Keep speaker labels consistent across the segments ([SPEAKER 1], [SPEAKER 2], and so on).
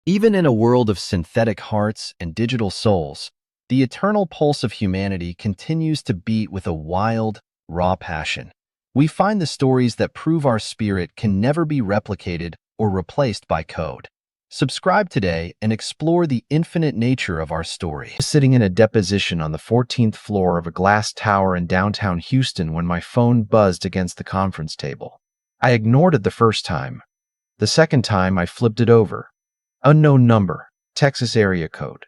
[SPEAKER 1] Even in a world of synthetic hearts and digital souls, the eternal pulse of humanity continues to beat with a wild, raw passion. We find the stories that prove our spirit can never be replicated or replaced by code. Subscribe today and explore the infinite nature of our story. I was sitting in a deposition on the 14th floor of a glass tower in downtown Houston when my phone buzzed against the conference table. I ignored it the first time. The second time, I flipped it over. Unknown number, Texas area code.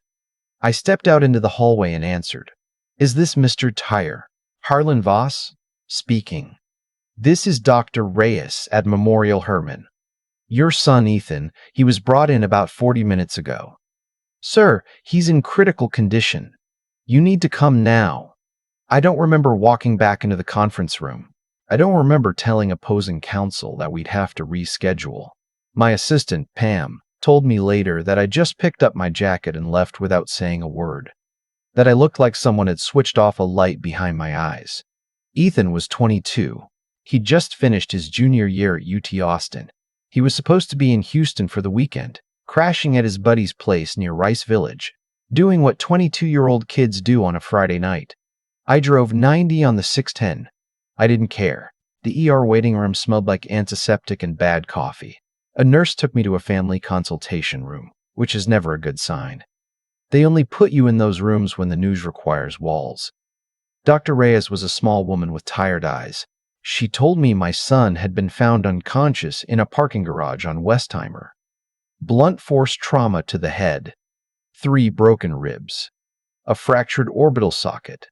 [SPEAKER 1] I stepped out into the hallway and answered. "Is this Mr. Tyre? Harlan Voss?" Speaking. "This is Dr. Reyes at Memorial Hermann. Your son, Ethan, he was brought in about 40 minutes ago. Sir, he's in critical condition. You need to come now." I don't remember walking back into the conference room. I don't remember telling opposing counsel that we'd have to reschedule. My assistant, Pam, told me later that I just picked up my jacket and left without saying a word. That I looked like someone had switched off a light behind my eyes. Ethan was 22. He'd just finished his junior year at UT Austin. He was supposed to be in Houston for the weekend, crashing at his buddy's place near Rice Village, doing what 22-year-old kids do on a Friday night. I drove 90 on the 610. I didn't care. The ER waiting room smelled like antiseptic and bad coffee. A nurse took me to a family consultation room, which is never a good sign. They only put you in those rooms when the news requires walls. Dr. Reyes was a small woman with tired eyes. She told me my son had been found unconscious in a parking garage on Westheimer. Blunt force trauma to the head. 3 broken ribs. A fractured orbital socket.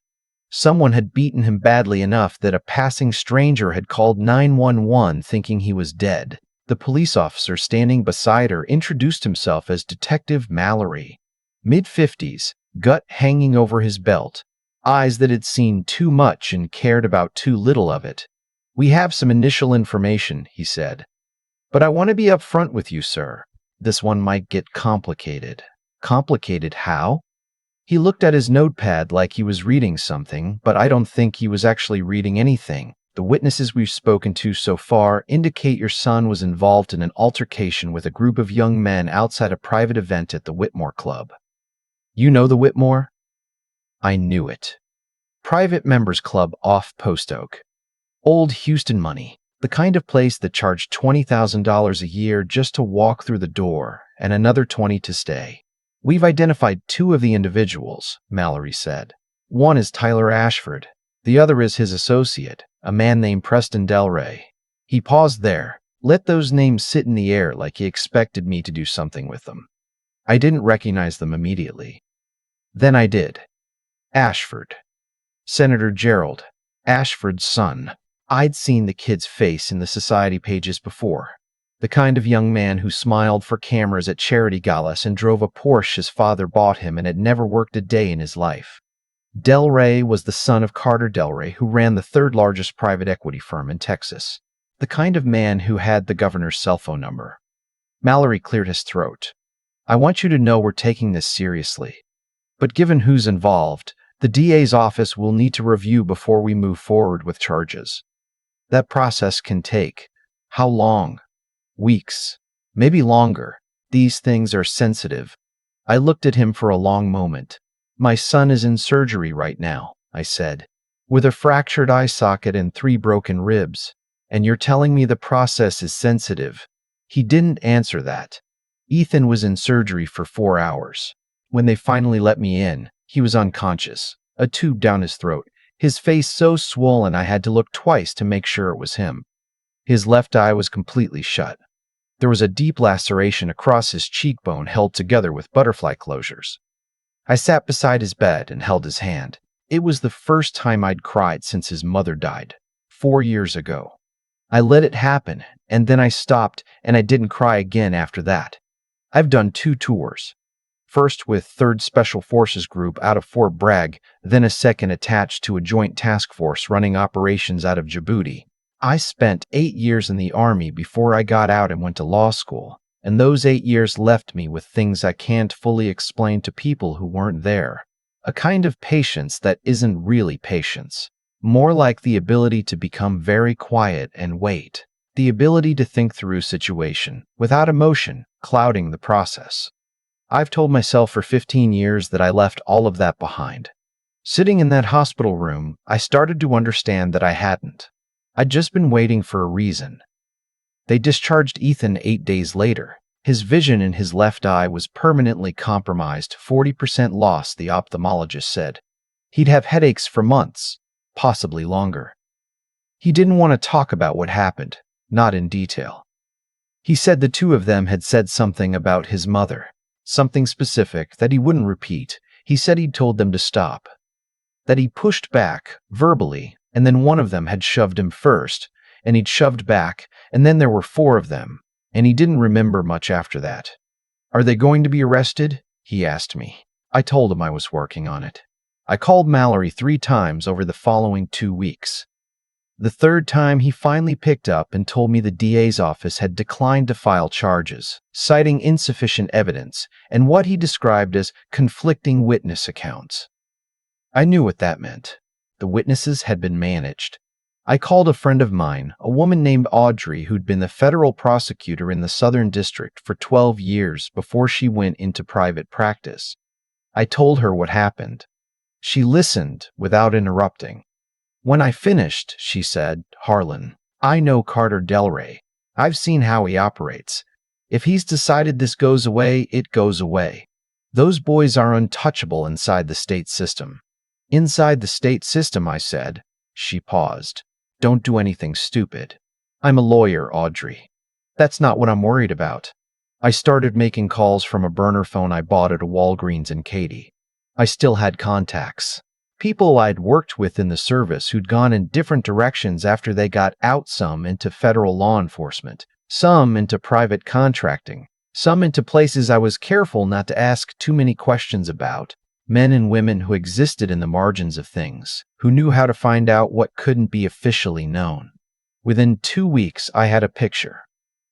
[SPEAKER 1] Someone had beaten him badly enough that a passing stranger had called 911 thinking he was dead. The police officer standing beside her introduced himself as Detective Mallory. Mid-50s, gut hanging over his belt, eyes that had seen too much and cared about too little of it. "We have some initial information," he said. "But I want to be upfront with you, sir. This one might get complicated." Complicated how? He looked at his notepad like he was reading something, but I don't think he was actually reading anything. "The witnesses we've spoken to so far indicate your son was involved in an altercation with a group of young men outside a private event at the Whitmore Club." "You know the Whitmore?" I knew it. Private members club off Post Oak. Old Houston money. The kind of place that charged $20,000 a year just to walk through the door and another 20 to stay. "We've identified 2 of the individuals," Mallory said. "One is Tyler Ashford. The other is his associate, a man named Preston Delray." He paused there, let those names sit in the air like he expected me to do something with them. I didn't recognize them immediately. Then I did. Ashford. Senator Gerald Ashford's son. I'd seen the kid's face in the society pages before. The kind of young man who smiled for cameras at charity galas and drove a Porsche his father bought him and had never worked a day in his life. Delray was the son of Carter Delray, who ran the 3rd largest private equity firm in Texas. The kind of man who had the governor's cell phone number. Mallory cleared his throat. "I want you to know we're taking this seriously. But given who's involved, the DA's office will need to review before we move forward with charges. That process can take, how long? Weeks. Maybe longer. These things are sensitive." I looked at him for a long moment. "My son is in surgery right now," I said, "with a fractured eye socket and 3 broken ribs. And you're telling me the process is sensitive?" He didn't answer that. "Ethan was in surgery for 4 hours. When they finally let me in, he was unconscious, a tube down his throat, his face so swollen I had to look twice to make sure it was him. His left eye was completely shut. There was a deep laceration across his cheekbone held together with butterfly closures." I sat beside his bed and held his hand. It was the first time I'd cried since his mother died, 4 years ago. I let it happen, and then I stopped, and I didn't cry again after that. I've done 2 tours. First with 3rd Special Forces Group out of Fort Bragg, then a second attached to a joint task force running operations out of Djibouti. I spent 8 years in the Army before I got out and went to law school, and those 8 years left me with things I can't fully explain to people who weren't there. A kind of patience that isn't really patience. More like the ability to become very quiet and wait. The ability to think through a situation without emotion clouding the process. I've told myself for 15 years that I left all of that behind. Sitting in that hospital room, I started to understand that I hadn't. I'd just been waiting for a reason. They discharged Ethan 8 days later. His vision in his left eye was permanently compromised, 40% loss, the ophthalmologist said. He'd have headaches for months, possibly longer. He didn't want to talk about what happened, not in detail. He said the two of them had said something about his mother, something specific that he wouldn't repeat. He said he'd told them to stop. That he pushed back, verbally, and then one of them had shoved him first, and he'd shoved back, and then there were 4 of them, and he didn't remember much after that. Are they going to be arrested? He asked me. I told him I was working on it. I called Mallory 3 times over the following 2 weeks. The 3rd time he finally picked up and told me the DA's office had declined to file charges, citing insufficient evidence and what he described as conflicting witness accounts. I knew what that meant. The witnesses had been managed. I called a friend of mine, a woman named Audrey, who'd been the federal prosecutor in the Southern District for 12 years before she went into private practice. I told her what happened. She listened without interrupting. When I finished, she said, "Harlan, I know Carter Delray. I've seen how he operates. If he's decided this goes away, it goes away. Those boys are untouchable inside the state system." "Inside the state system," I said. She paused. "Don't do anything stupid." "I'm a lawyer, Audrey. That's not what I'm worried about." I started making calls from a burner phone I bought at a Walgreens in Katy. I still had contacts. People I'd worked with in the service who'd gone in different directions after they got out, some into federal law enforcement, some into private contracting, some into places I was careful not to ask too many questions about. Men and women who existed in the margins of things, who knew how to find out what couldn't be officially known. Within 2 weeks, I had a picture.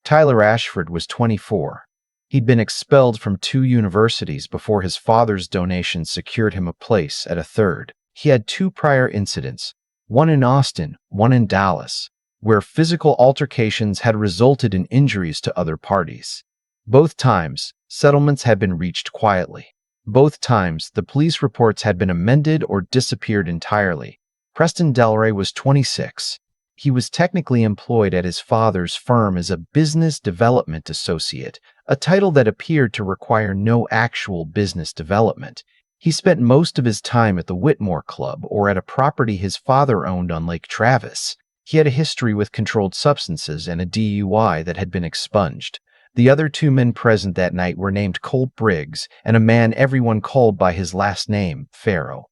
[SPEAKER 1] Tyler Ashford was 24. He'd been expelled from 2 universities before his father's donation secured him a place at a 3rd. He had 2 prior incidents, one in Austin, one in Dallas, where physical altercations had resulted in injuries to other parties. Both times, settlements had been reached quietly. Both times, the police reports had been amended or disappeared entirely. Preston Delray was 26. He was technically employed at his father's firm as a business development associate, a title that appeared to require no actual business development. He spent most of his time at the Whitmore Club or at a property his father owned on Lake Travis. He had a history with controlled substances and a DUI that had been expunged. The other 2 men present that night were named Colt Briggs and a man everyone called by his last name, Farrow.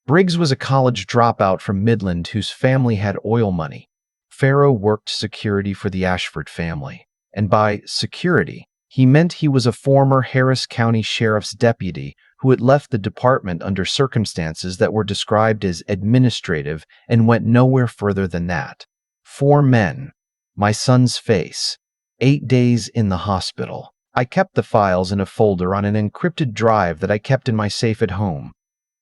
[SPEAKER 1] Briggs was a college dropout from Midland whose family had oil money. Farrow worked security for the Ashford family, and by security, he meant he was a former Harris County Sheriff's deputy who had left the department under circumstances that were described as administrative and went nowhere further than that. 4 men. My son's face. 8 days in the hospital. I kept the files in a folder on an encrypted drive that I kept in my safe at home.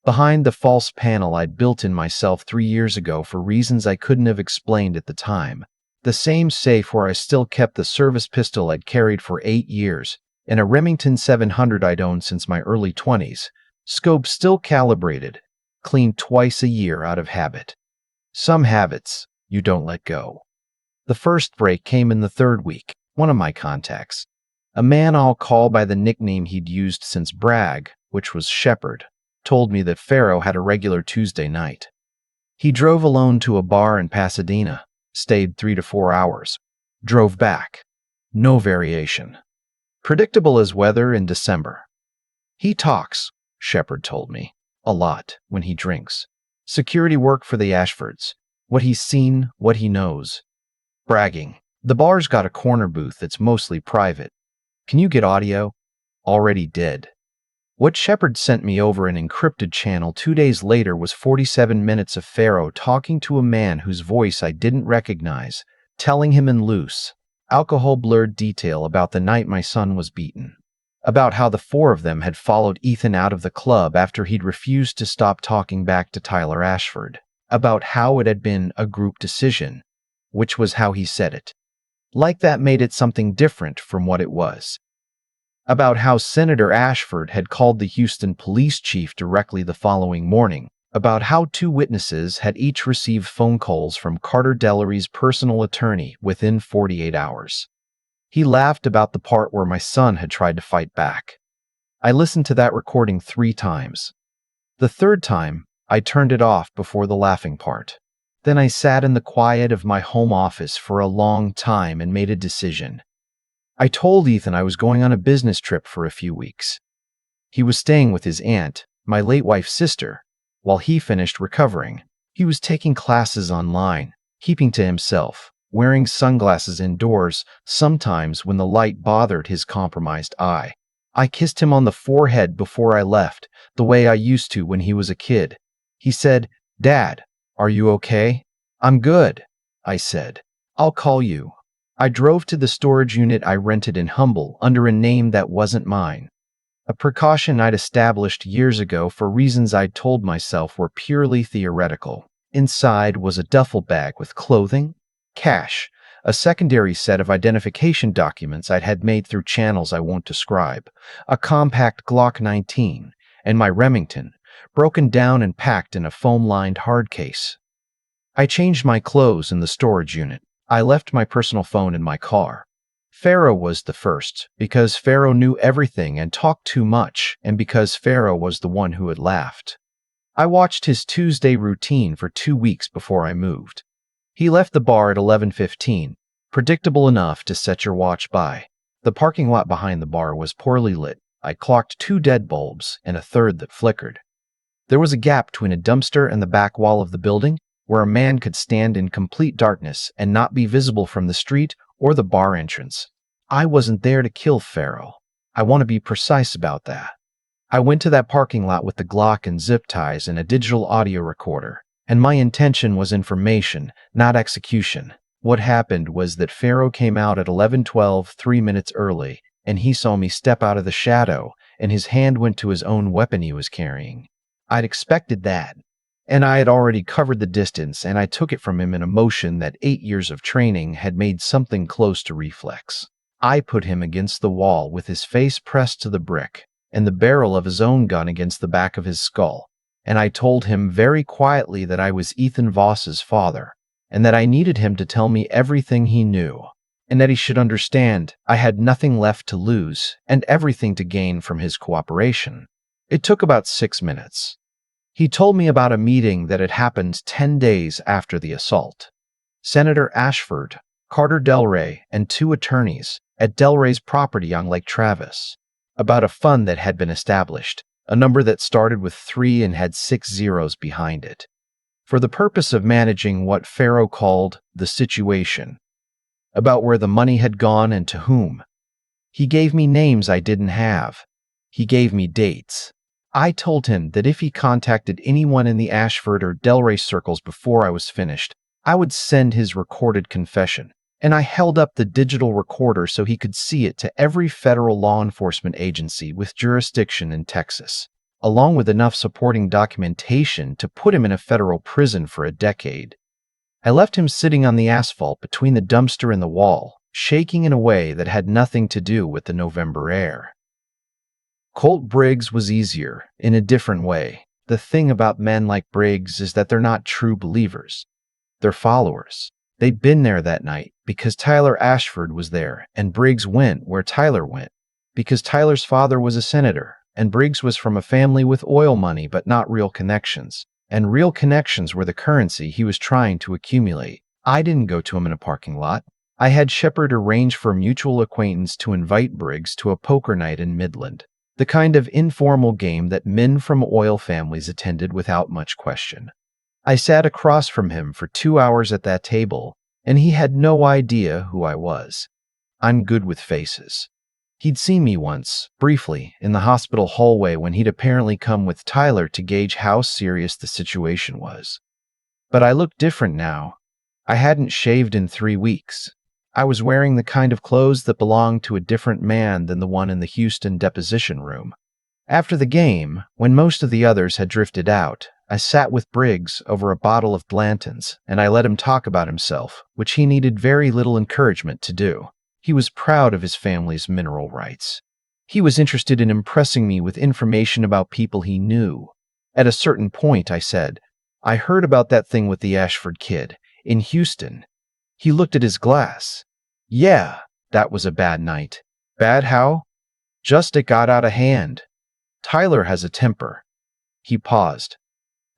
[SPEAKER 1] Behind the false panel I'd built in myself 3 years ago for reasons I couldn't have explained at the time. The same safe where I still kept the service pistol I'd carried for 8 years, and a Remington 700 I'd owned since my early 20s. Scope still calibrated, cleaned twice a year out of habit. Some habits you don't let go. The first break came in the 3rd week. One of my contacts, a man I'll call by the nickname he'd used since Bragg, which was Shepherd, told me that Farrow had a regular Tuesday night. He drove alone to a bar in Pasadena, stayed 3 to 4 hours, drove back. No variation. Predictable as weather in December. He talks, Shepherd told me, a lot when he drinks. Security work for the Ashfords. What he's seen, what he knows. Bragging. The bar's got a corner booth that's mostly private. Can you get audio? Already did. What Shepherd sent me over an encrypted channel 2 days later was 47 minutes of Farrow talking to a man whose voice I didn't recognize, telling him in loose, alcohol-blurred detail about the night my son was beaten. About how the 4 of them had followed Ethan out of the club after he'd refused to stop talking back to Tyler Ashford. About how it had been a group decision, which was how he said it. Like that made it something different from what it was. about how Senator Ashford had called the Houston police chief directly the following morning, about how two witnesses had each received phone calls from Carter Dellery's personal attorney within 48 hours. He laughed about the part where my son had tried to fight back. I listened to that recording 3 times. The third time, I turned it off before the laughing part. Then I sat in the quiet of my home office for a long time and made a decision. I told Ethan I was going on a business trip for a few weeks. He was staying with his aunt, my late wife's sister, while he finished recovering. He was taking classes online, keeping to himself, wearing sunglasses indoors, sometimes when the light bothered his compromised eye. I kissed him on the forehead before I left, the way I used to when he was a kid. He said, "Dad, are you okay?" "I'm good," I said. "I'll call you." I drove to the storage unit I rented in Humble under a name that wasn't mine. A precaution I'd established years ago for reasons I'd told myself were purely theoretical. Inside was a duffel bag with clothing, cash, a secondary set of identification documents I'd had made through channels I won't describe, a compact Glock 19, and my Remington, broken down and packed in a foam-lined hard case. I changed my clothes in the storage unit. I left my personal phone in my car. Pharaoh was the first, because Pharaoh knew everything and talked too much, and because Pharaoh was the one who had laughed. I watched his Tuesday routine for 2 weeks before I moved. He left the bar at 11:15, predictable enough to set your watch by. The parking lot behind the bar was poorly lit. I clocked 2 dead bulbs and a third that flickered. There was a gap between a dumpster and the back wall of the building, where a man could stand in complete darkness and not be visible from the street or the bar entrance. I wasn't there to kill Pharaoh. I want to be precise about that. I went to that parking lot with the Glock and zip ties and a digital audio recorder, and my intention was information, not execution. What happened was that Pharaoh came out at 11:12, 3 minutes early, and he saw me step out of the shadow, and his hand went to his own weapon he was carrying. I'd expected that, and I had already covered the distance, and I took it from him in a motion that 8 years of training had made something close to reflex. I put him against the wall with his face pressed to the brick, and the barrel of his own gun against the back of his skull, and I told him very quietly that I was Ethan Voss's father, and that I needed him to tell me everything he knew, and that he should understand I had nothing left to lose and everything to gain from his cooperation. It took about 6 minutes. He told me about a meeting that had happened 10 days after the assault. Senator Ashford, Carter Delray, and 2 attorneys at Delray's property on Lake Travis, about a fund that had been established, a number that started with 3 and had 6 zeros behind it, for the purpose of managing what Pharaoh called the situation, about where the money had gone and to whom. He gave me names I didn't have. He gave me dates. I told him that if he contacted anyone in the Ashford or Delray circles before I was finished, I would send his recorded confession, and I held up the digital recorder so he could see it to every federal law enforcement agency with jurisdiction in Texas, along with enough supporting documentation to put him in a federal prison for a decade. I left him sitting on the asphalt between the dumpster and the wall, shaking in a way that had nothing to do with the November air. Colt Briggs was easier, in a different way. The thing about men like Briggs is that they're not true believers. They're followers. They'd been there that night because Tyler Ashford was there, and Briggs went where Tyler went, because Tyler's father was a senator, and Briggs was from a family with oil money but not real connections, and real connections were the currency he was trying to accumulate. I didn't go to him in a parking lot. I had Shepard arrange for a mutual acquaintance to invite Briggs to a poker night in Midland, the kind of informal game that men from oil families attended without much question. I sat across from him for 2 hours at that table, and he had no idea who I was. I'm good with faces. He'd seen me once, briefly, in the hospital hallway when he'd apparently come with Tyler to gauge how serious the situation was. But I looked different now. I hadn't shaved in 3 weeks. I was wearing the kind of clothes that belonged to a different man than the one in the Houston deposition room. After the game, when most of the others had drifted out, I sat with Briggs over a bottle of Blanton's, and I let him talk about himself, which he needed very little encouragement to do. He was proud of his family's mineral rights. He was interested in impressing me with information about people he knew. At a certain point, I said, "I heard about that thing with the Ashford kid in Houston." He looked at his glass. "Yeah, that was a bad night." "Bad how?" "Just it got out of hand. Tyler has a temper." He paused.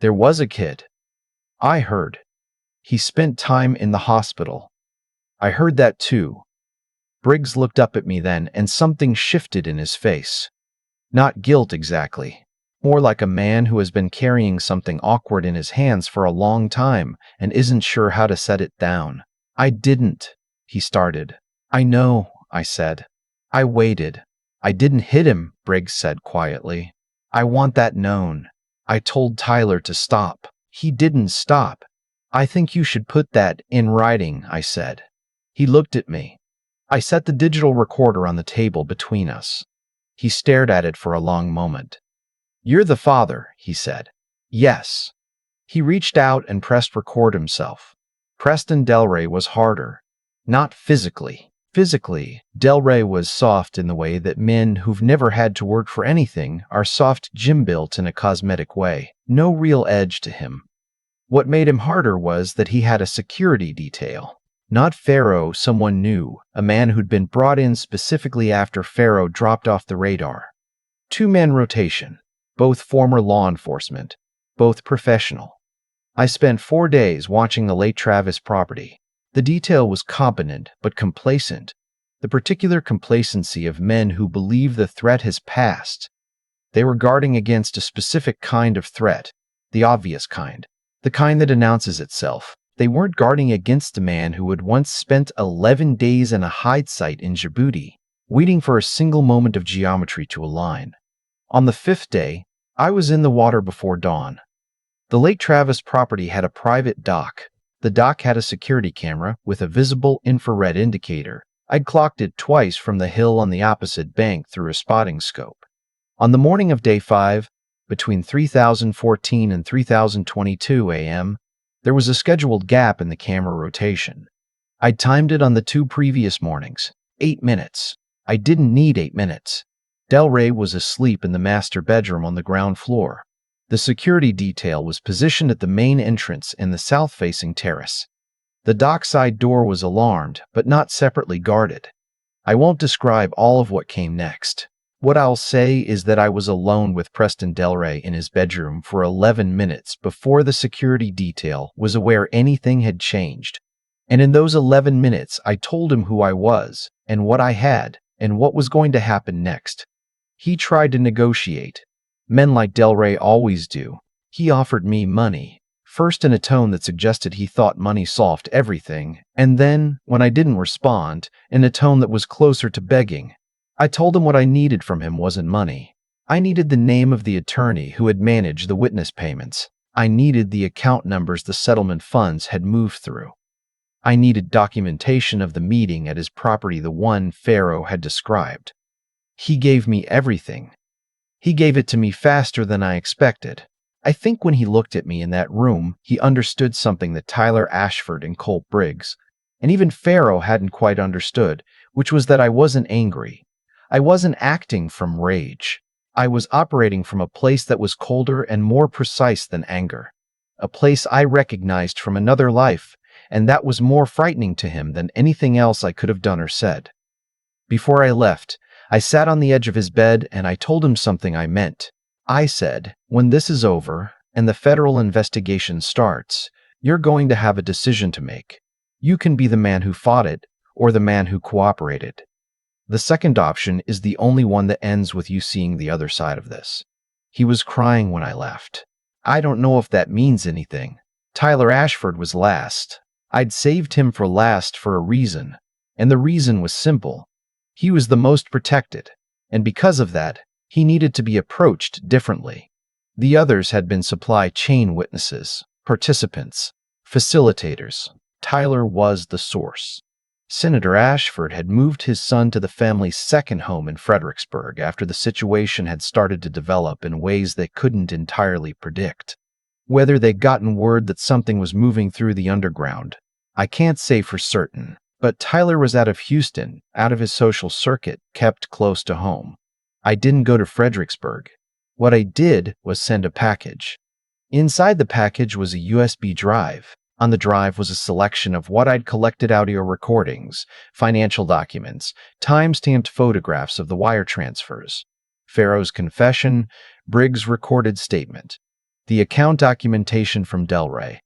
[SPEAKER 1] "There was a kid." "I heard. He spent time in the hospital." "I heard that too." Briggs looked up at me then, and something shifted in his face. Not guilt exactly. More like a man who has been carrying something awkward in his hands for a long time and isn't sure how to set it down. "I didn't," he started. "I know," I said. "I waited." "I didn't hit him," Briggs said quietly. "I want that known. I told Tyler to stop. He didn't stop." "I think you should put that in writing," I said. He looked at me. I set the digital recorder on the table between us. He stared at it for a long moment. "You're the father," he said. "Yes." He reached out and pressed record himself. Preston Delray was harder. Not physically. Physically, Delray was soft in the way that men who've never had to work for anything are soft gym-built in a cosmetic way. No real edge to him. What made him harder was that he had a security detail. Not Pharaoh, someone new, a man who'd been brought in specifically after Pharaoh dropped off the radar. Two-man rotation, both former law enforcement, both professional. I spent 4 days watching the late Travis property. The detail was competent but complacent, the particular complacency of men who believe the threat has passed. They were guarding against a specific kind of threat, the obvious kind, the kind that announces itself. They weren't guarding against a man who had once spent 11 days in a hide site in Djibouti, waiting for a single moment of geometry to align. On the 5th day, I was in the water before dawn. The late Travis property had a private dock. The dock had a security camera with a visible infrared indicator. I'd clocked it twice from the hill on the opposite bank through a spotting scope. On the morning of day 5, between 3014 and 3022 a.m., there was a scheduled gap in the camera rotation. I'd timed it on the 2 previous mornings. 8 minutes. I didn't need 8 minutes. Delray was asleep in the master bedroom on the ground floor. The security detail was positioned at the main entrance in the south-facing terrace. The dockside door was alarmed, but not separately guarded. I won't describe all of what came next. What I'll say is that I was alone with Preston Delray in his bedroom for 11 minutes before the security detail was aware anything had changed. And in those 11 minutes, I told him who I was, and what I had, and what was going to happen next. He tried to negotiate. Men like Delray always do. He offered me money, first in a tone that suggested he thought money solved everything, and then, when I didn't respond, in a tone that was closer to begging. I told him what I needed from him wasn't money. I needed the name of the attorney who had managed the witness payments. I needed the account numbers the settlement funds had moved through. I needed documentation of the meeting at his property, the one Pharaoh had described. He gave me everything. He gave it to me faster than I expected. I think when he looked at me in that room, he understood something that Tyler Ashford and Colt Briggs, and even Pharaoh hadn't quite understood, which was that I wasn't angry. I wasn't acting from rage. I was operating from a place that was colder and more precise than anger. A place I recognized from another life, and that was more frightening to him than anything else I could have done or said. Before I left, I sat on the edge of his bed and I told him something I meant. I said, when this is over and the federal investigation starts, you're going to have a decision to make. You can be the man who fought it or the man who cooperated. The second option is the only one that ends with you seeing the other side of this. He was crying when I left. I don't know if that means anything. Tyler Ashford was last. I'd saved him for last for a reason, and the reason was simple. He was the most protected, and because of that, he needed to be approached differently. The others had been supply chain witnesses, participants, facilitators. Tyler was the source. Senator Ashford had moved his son to the family's second home in Fredericksburg after the situation had started to develop in ways they couldn't entirely predict. Whether they'd gotten word that something was moving through the underground, I can't say for certain, but Tyler was out of Houston, out of his social circuit, kept close to home. I didn't go to Fredericksburg. What I did was send a package. Inside the package was a USB drive. On the drive was a selection of what I'd collected: audio recordings, financial documents, time-stamped photographs of the wire transfers, Pharaoh's confession, Briggs' recorded statement, the account documentation from Delray.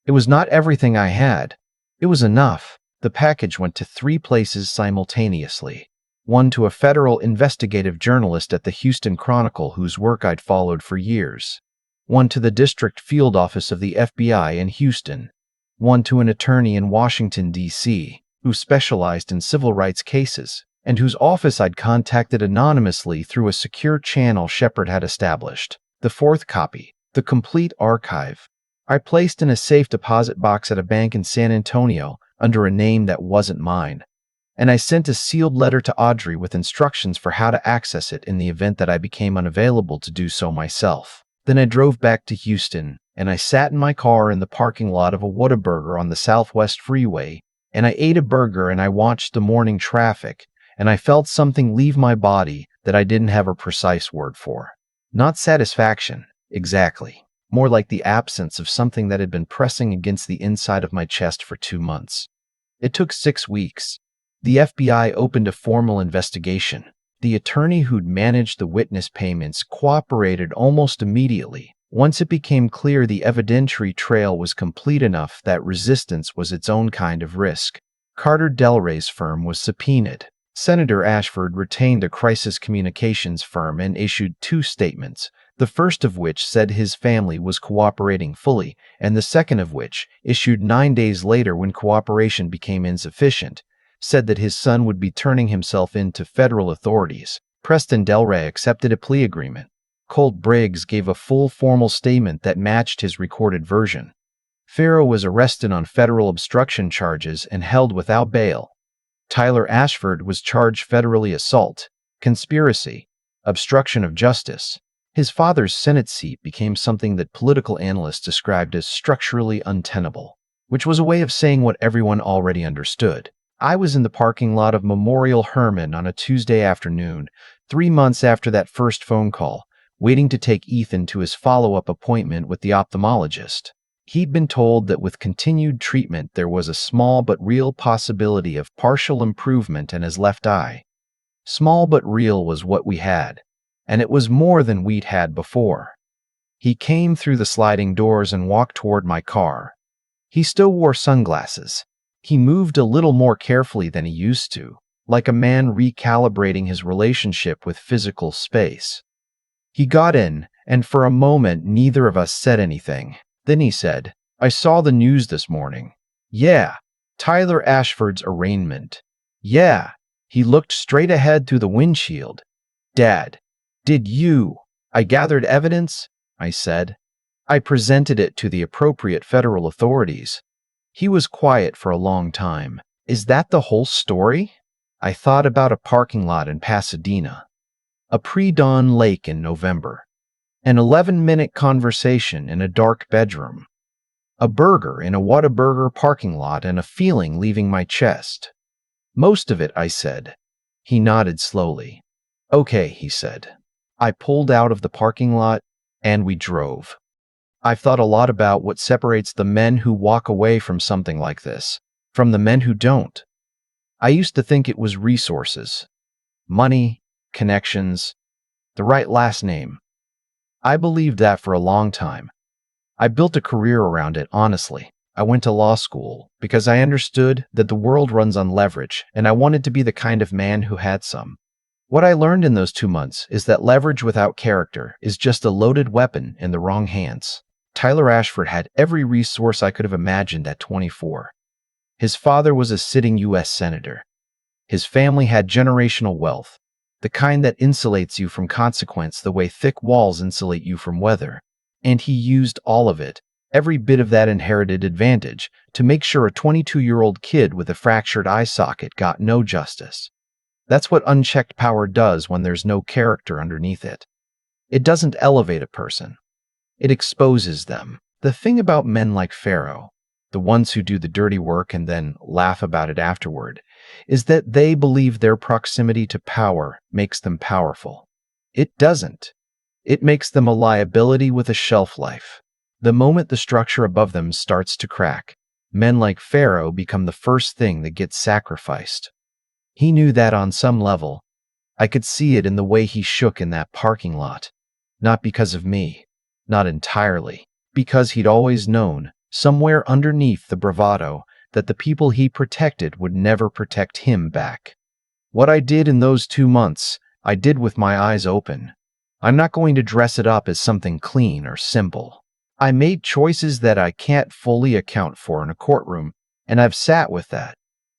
[SPEAKER 1] It was not everything I had. It was enough. The package went to 3 places simultaneously. One to a federal investigative journalist at the Houston Chronicle whose work I'd followed for years. One to the district field office of the FBI in Houston. One to an attorney in Washington, D.C., who specialized in civil rights cases, and whose office I'd contacted anonymously through a secure channel Shepard had established. The 4th copy, the complete archive, I placed in a safe deposit box at a bank in San Antonio under a name that wasn't mine. And I sent a sealed letter to Audrey with instructions for how to access it in the event that I became unavailable to do so myself. Then I drove back to Houston, and I sat in my car in the parking lot of a Whataburger on the Southwest Freeway, and I ate a burger and I watched the morning traffic, and I felt something leave my body that I didn't have a precise word for. Not satisfaction, exactly. More like the absence of something that had been pressing against the inside of my chest for 2 months. It took 6 weeks. The FBI opened a formal investigation. The attorney who'd managed the witness payments cooperated almost immediately. Once it became clear the evidentiary trail was complete enough that resistance was its own kind of risk. Carter Delray's firm was subpoenaed. Senator Ashford retained a crisis communications firm and issued 2 statements, the first of which said his family was cooperating fully, and the second of which, issued 9 days later when cooperation became insufficient, said that his son would be turning himself in to federal authorities. Preston Delray accepted a plea agreement. Colt Briggs gave a full formal statement that matched his recorded version. Pharaoh was arrested on federal obstruction charges and held without bail. Tyler Ashford was charged federally assault, conspiracy, obstruction of justice. His father's Senate seat became something that political analysts described as structurally untenable, which was a way of saying what everyone already understood. I was in the parking lot of Memorial Hermann on a Tuesday afternoon, 3 months after that first phone call, waiting to take Ethan to his follow-up appointment with the ophthalmologist. He'd been told that with continued treatment there was a small but real possibility of partial improvement in his left eye. Small but real was what we had, and it was more than we'd had before. He came through the sliding doors and walked toward my car. He still wore sunglasses. He moved a little more carefully than he used to, like a man recalibrating his relationship with physical space. He got in, and for a moment neither of us said anything. Then he said, "I saw the news this morning." "Yeah." Tyler Ashford's arraignment. "Yeah." He looked straight ahead through the windshield. "Dad, did you?" "I gathered evidence," I said. "I presented it to the appropriate federal authorities." He was quiet for a long time. "Is that the whole story?" I thought about a parking lot in Pasadena, a pre-dawn lake in November, an 11-minute conversation in a dark bedroom, a burger in a Whataburger parking lot, and a feeling leaving my chest. "Most of it," I said. He nodded slowly. "Okay," he said. I pulled out of the parking lot, and we drove. I've thought a lot about what separates the men who walk away from something like this from the men who don't. I used to think it was resources, money, connections, the right last name. I believed that for a long time. I built a career around it, honestly. I went to law school because I understood that the world runs on leverage, and I wanted to be the kind of man who had some. What I learned in those 2 months is that leverage without character is just a loaded weapon in the wrong hands. Tyler Ashford had every resource I could have imagined at 24. His father was a sitting U.S. senator. His family had generational wealth, the kind that insulates you from consequence the way thick walls insulate you from weather. And he used all of it, every bit of that inherited advantage, to make sure a 22-year-old kid with a fractured eye socket got no justice. That's what unchecked power does when there's no character underneath it. It doesn't elevate a person. It exposes them. The thing about men like Pharaoh, the ones who do the dirty work and then laugh about it afterward, is that they believe their proximity to power makes them powerful. It doesn't. It makes them a liability with a shelf life. The moment the structure above them starts to crack, men like Pharaoh become the first thing that gets sacrificed. He knew that on some level. I could see it in the way he shook in that parking lot. Not because of me. Not entirely. Because he'd always known, somewhere underneath the bravado, that the people he protected would never protect him back. What I did in those 2 months, I did with my eyes open. I'm not going to dress it up as something clean or simple. I made choices that I can't fully account for in a courtroom, and I've sat with that.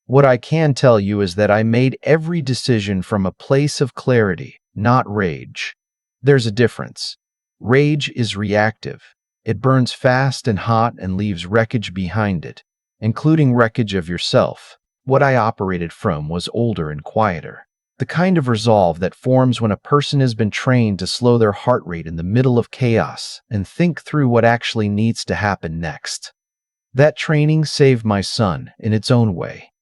[SPEAKER 1] What I can tell you is that I made every decision from a place of clarity, not rage. There's a difference. Rage is reactive. It burns fast and hot and leaves wreckage behind it, including wreckage of yourself. What I operated from was older and quieter. The kind of resolve that forms when a person has been trained to slow their heart rate in the middle of chaos and think through what actually needs to happen next. That training saved my son in its own way.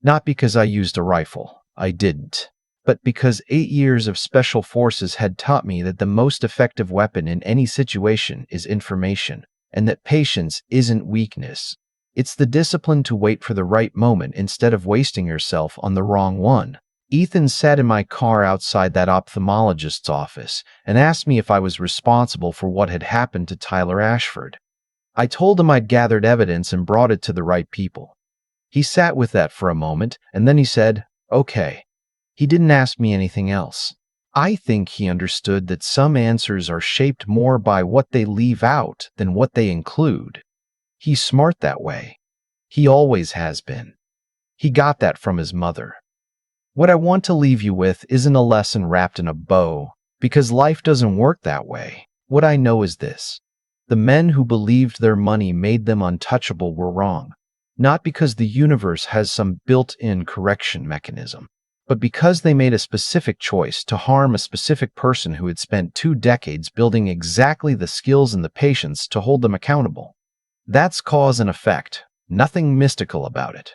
[SPEAKER 1] Not because I used a rifle, I didn't, but because 8 years of special forces had taught me that the most effective weapon in any situation is information, and that patience isn't weakness. It's the discipline to wait for the right moment instead of wasting yourself on the wrong one. Ethan sat in my car outside that ophthalmologist's office and asked me if I was responsible for what had happened to Tyler Ashford. I told him I'd gathered evidence and brought it to the right people. He sat with that for a moment, and then he said, "Okay." He didn't ask me anything else. I think he understood that some answers are shaped more by what they leave out than what they include. He's smart that way. He always has been. He got that from his mother. What I want to leave you with isn't a lesson wrapped in a bow, because life doesn't work that way. What I know is this. The men who believed their money made them untouchable were wrong. Not because the universe has some built-in correction mechanism, but because they made a specific choice to harm a specific person who had spent 2 decades building exactly the skills and the patience to hold them accountable. That's cause and effect, nothing mystical about it.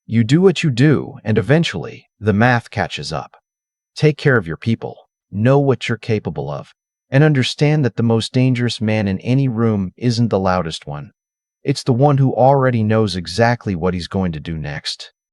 [SPEAKER 1] You do what you do, and eventually, the math catches up. Take care of your people, know what you're capable of, and understand that the most dangerous man in any room isn't the loudest one. It's the one who already knows exactly what he's going to do next.